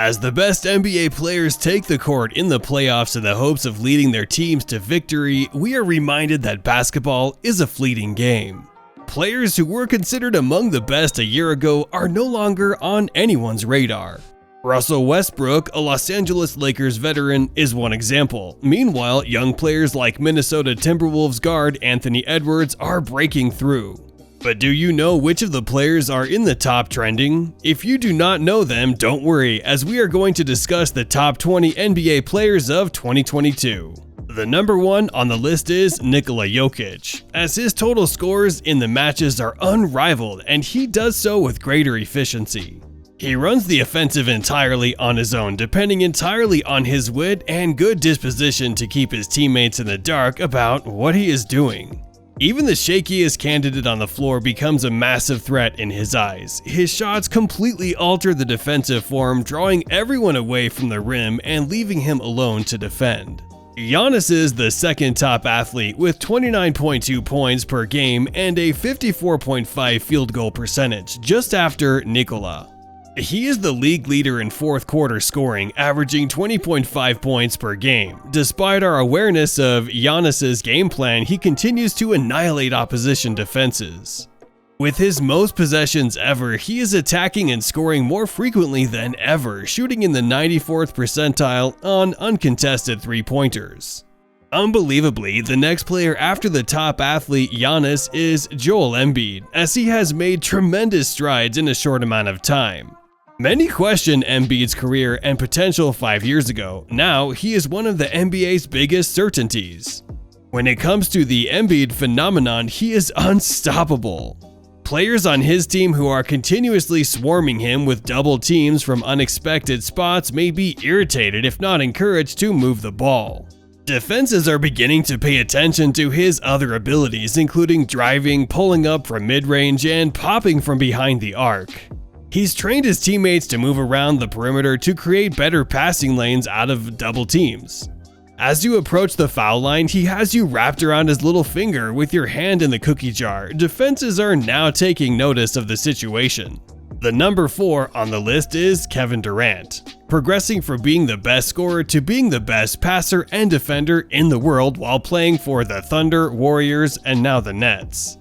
As the best NBA players take the court in the playoffs in the hopes of leading their teams to victory, we are reminded that basketball is a fleeting game. Players who were considered among the best a year ago are no longer on anyone's radar. Russell Westbrook, a Los Angeles Lakers veteran, is one example. Meanwhile, young players like Minnesota Timberwolves guard Anthony Edwards are breaking through. But do you know which of the players are in the top trending? If you do not know them, don't worry, as we are going to discuss the top 20 NBA players of 2022. The number one on the list is Nikola Jokic, as his total scores in the matches are unrivaled and he does so with greater efficiency. He runs the offensive entirely on his own, depending entirely on his wit and good disposition to keep his teammates in the dark about what he is doing. Even the shakiest candidate on the floor becomes a massive threat in his eyes. His shots completely alter the defensive form, drawing everyone away from the rim and leaving him alone to defend. Giannis is the second top athlete with 29.2 points per game and a 54.5 field goal percentage, just after Nikola. He is the league leader in fourth quarter scoring, averaging 20.5 points per game. Despite our awareness of Giannis's game plan, he continues to annihilate opposition defenses. With his most possessions ever, he is attacking and scoring more frequently than ever, shooting in the 94th percentile on uncontested three-pointers. Unbelievably, the next player after the top athlete Giannis is Joel Embiid, as he has made tremendous strides in a short amount of time. Many questioned Embiid's career and potential 5 years ago. Now, he is one of the NBA's biggest certainties. When it comes to the Embiid phenomenon, he is unstoppable. Players on his team who are continuously swarming him with double teams from unexpected spots may be irritated if not encouraged to move the ball. Defenses are beginning to pay attention to his other abilities, including driving, pulling up from mid-range, and popping from behind the arc. He's trained his teammates to move around the perimeter to create better passing lanes out of double teams. As you approach the foul line, he has you wrapped around his little finger with your hand in the cookie jar. Defenses are now taking notice of the situation. The number 4 on the list is Kevin Durant, progressing from being the best scorer to being the best passer and defender in the world while playing for the Thunder, Warriors, and now the Nets.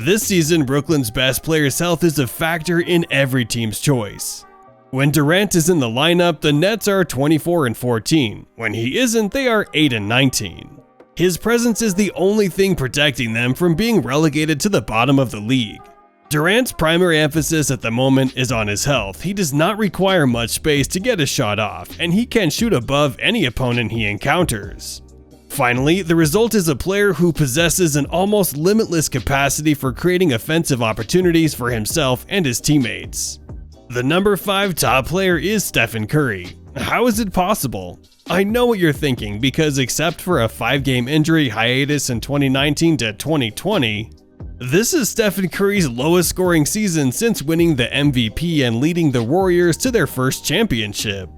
This season, Brooklyn's best player's health is a factor in every team's choice. When Durant is in the lineup, the Nets are 24-14. When he isn't, they are 8-19. His presence is the only thing protecting them from being relegated to the bottom of the league. Durant's primary emphasis at the moment is on his health. He does not require much space to get a shot off, and he can shoot above any opponent he encounters. Finally, the result is a player who possesses an almost limitless capacity for creating offensive opportunities for himself and his teammates. The number 5 top player is Stephen Curry. How is it possible? I know what you're thinking, because except for a 5-game injury hiatus in 2019 to 2020, this is Stephen Curry's lowest scoring season since winning the MVP and leading the Warriors to their first championship.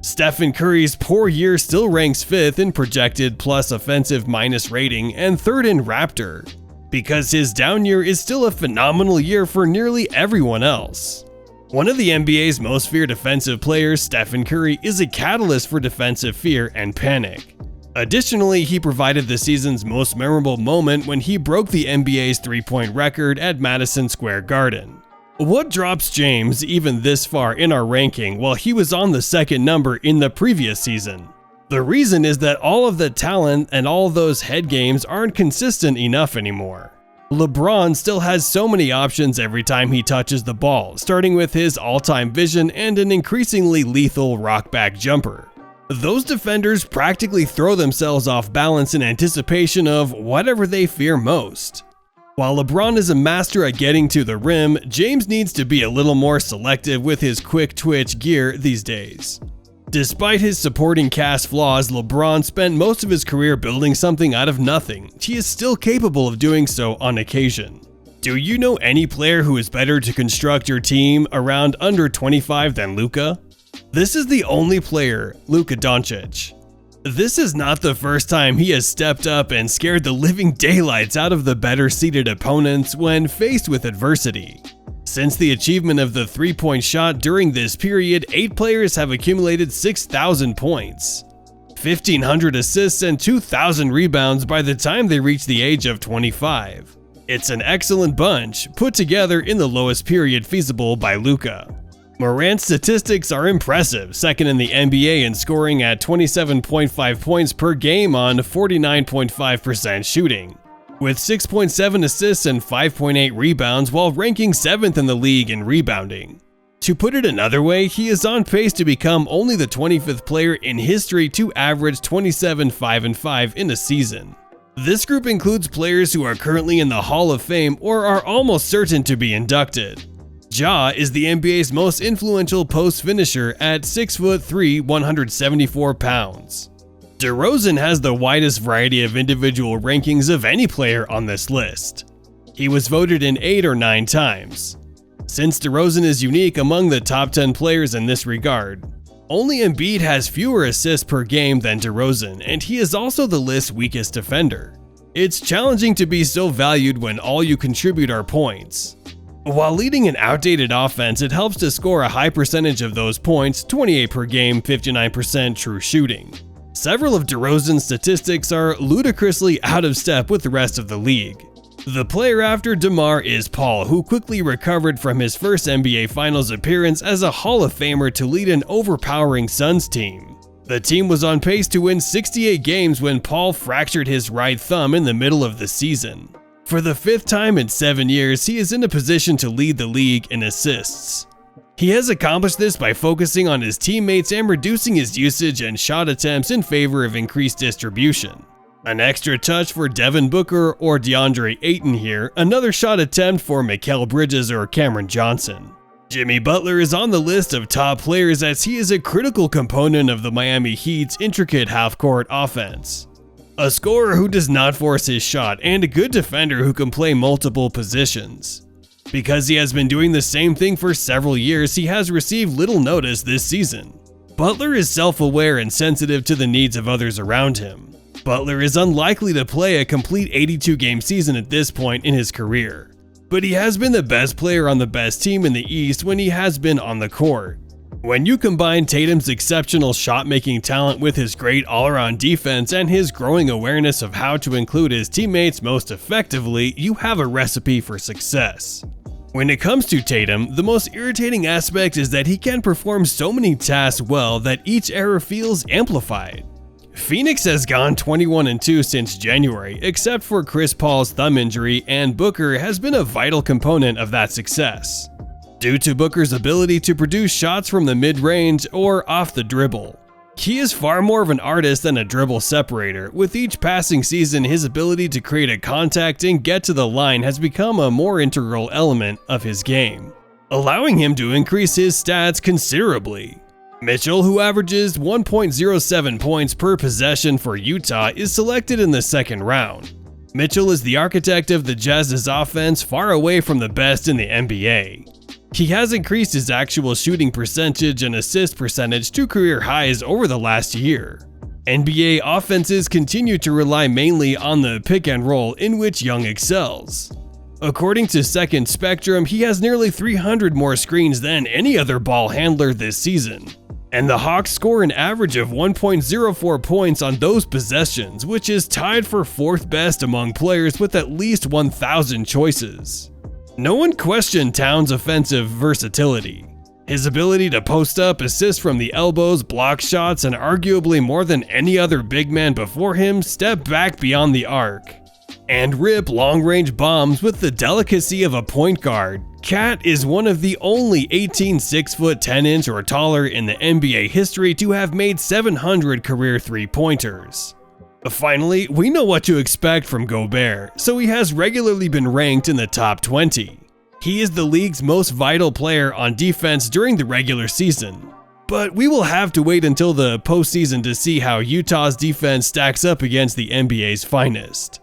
Stephen Curry's poor year still ranks 5th in projected plus offensive minus rating and 3rd in Raptor, because his down year is still a phenomenal year for nearly everyone else. One of the NBA's most feared defensive players, Stephen Curry, is a catalyst for defensive fear and panic. Additionally, he provided the season's most memorable moment when he broke the NBA's three-point record at Madison Square Garden. What drops James even this far in our ranking while he was on the second number in the previous season? The reason is that all of the talent and all those head games aren't consistent enough anymore. LeBron still has so many options every time he touches the ball, starting with his all-time vision and an increasingly lethal rock-back jumper. Those defenders practically throw themselves off balance in anticipation of whatever they fear most. While LeBron is a master at getting to the rim, James needs to be a little more selective with his quick twitch gear these days. Despite his supporting cast flaws, LeBron spent most of his career building something out of nothing. He is still capable of doing so on occasion. Do you know any player who is better to construct your team around under 25 than Luka? This is the only player, Luka Doncic. This is not the first time he has stepped up and scared the living daylights out of the better-seeded opponents when faced with adversity. Since the achievement of the three-point shot during this period, 8 players have accumulated 6,000 points, 1,500 assists, and 2,000 rebounds by the time they reach the age of 25. It's an excellent bunch, put together in the lowest period feasible by Luka. Morant's statistics are impressive, second in the NBA in scoring at 27.5 points per game on 49.5% shooting, with 6.7 assists and 5.8 rebounds while ranking 7th in the league in rebounding. To put it another way, he is on pace to become only the 25th player in history to average 27-5-5 in a season. This group includes players who are currently in the Hall of Fame or are almost certain to be inducted. Ja is the NBA's most influential post finisher at 6'3", 174 pounds. DeRozan has the widest variety of individual rankings of any player on this list. He was voted in 8 or 9 times. Since DeRozan is unique among the top 10 players in this regard, only Embiid has fewer assists per game than DeRozan, and he is also the list's weakest defender. It's challenging to be so valued when all you contribute are points. While leading an outdated offense, it helps to score a high percentage of those points, 28 per game, 59% true shooting. Several of DeRozan's statistics are ludicrously out of step with the rest of the league. The player after DeMar is Paul, who quickly recovered from his first NBA Finals appearance as a Hall of Famer to lead an overpowering Suns team. The team was on pace to win 68 games when Paul fractured his right thumb in the middle of the season. For the 5th time in 7 years, he is in a position to lead the league in assists. He has accomplished this by focusing on his teammates and reducing his usage and shot attempts in favor of increased distribution. An extra touch for Devin Booker or DeAndre Ayton here, another shot attempt for Mikal Bridges or Cameron Johnson. Jimmy Butler is on the list of top players as he is a critical component of the Miami Heat's intricate half-court offense. A scorer who does not force his shot and a good defender who can play multiple positions. Because he has been doing the same thing for several years, he has received little notice this season. Butler is self-aware and sensitive to the needs of others around him. Butler is unlikely to play a complete 82-game season at this point in his career, but he has been the best player on the best team in the East when he has been on the court. When you combine Tatum's exceptional shot-making talent with his great all-around defense and his growing awareness of how to include his teammates most effectively, you have a recipe for success. When it comes to Tatum, the most irritating aspect is that he can perform so many tasks well that each error feels amplified. Phoenix has gone 21-2 since January, except for Chris Paul's thumb injury, and Booker has been a vital component of that success, due to Booker's ability to produce shots from the mid-range or off the dribble. He is far more of an artist than a dribble separator. With each passing season, his ability to create a contact and get to the line has become a more integral element of his game, allowing him to increase his stats considerably. Mitchell, who averages 1.07 points per possession for Utah, is selected in the 2nd round. Mitchell is the architect of the Jazz's offense, far away from the best in the NBA. He has increased his actual shooting percentage and assist percentage to career highs over the last year. NBA offenses continue to rely mainly on the pick and roll, in which Young excels. According to Second Spectrum, he has nearly 300 more screens than any other ball handler this season, and the Hawks score an average of 1.04 points on those possessions, which is tied for 4th best among players with at least 1,000 choices. No one questioned Towns' offensive versatility. His ability to post up, assist from the elbows, block shots, and arguably more than any other big man before him, step back beyond the arc and rip long-range bombs with the delicacy of a point guard. Cat is one of the only 18 6-foot 10-inch or taller in the NBA history to have made 700 career three-pointers. Finally, we know what to expect from Gobert, so he has regularly been ranked in the top 20. He is the league's most vital player on defense during the regular season, but we will have to wait until the postseason to see how Utah's defense stacks up against the NBA's finest.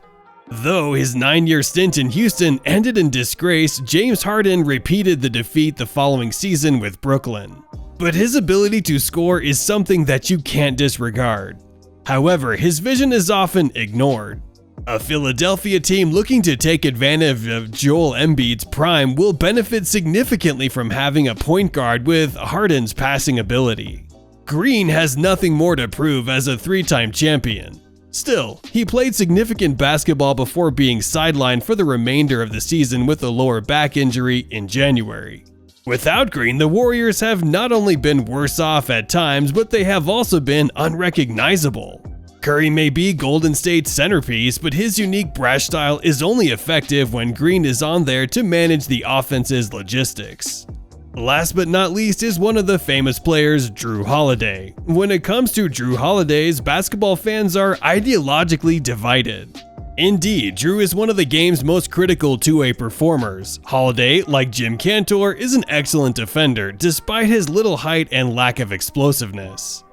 Though his 9-year stint in Houston ended in disgrace, James Harden repeated the defeat the following season with Brooklyn. But his ability to score is something that you can't disregard. However, his vision is often ignored. A Philadelphia team looking to take advantage of Joel Embiid's prime will benefit significantly from having a point guard with Harden's passing ability. Green has nothing more to prove as a three-time champion. Still, he played significant basketball before being sidelined for the remainder of the season with a lower back injury in January. Without Green, the Warriors have not only been worse off at times, but they have also been unrecognizable. Curry may be Golden State's centerpiece, but his unique brash style is only effective when Green is on there to manage the offense's logistics. Last but not least is one of the famous players, Jrue Holiday. When it comes to Jrue Holiday's, basketball fans are ideologically divided. Indeed, Jrue is one of the game's most critical two-way performers. Holiday, like Jim Cantor, is an excellent defender despite his little height and lack of explosiveness.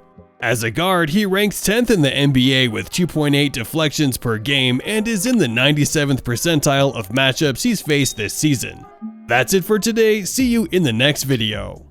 As a guard, he ranks 10th in the NBA with 2.8 deflections per game and is in the 97th percentile of matchups he's faced this season. That's it for today, see you in the next video.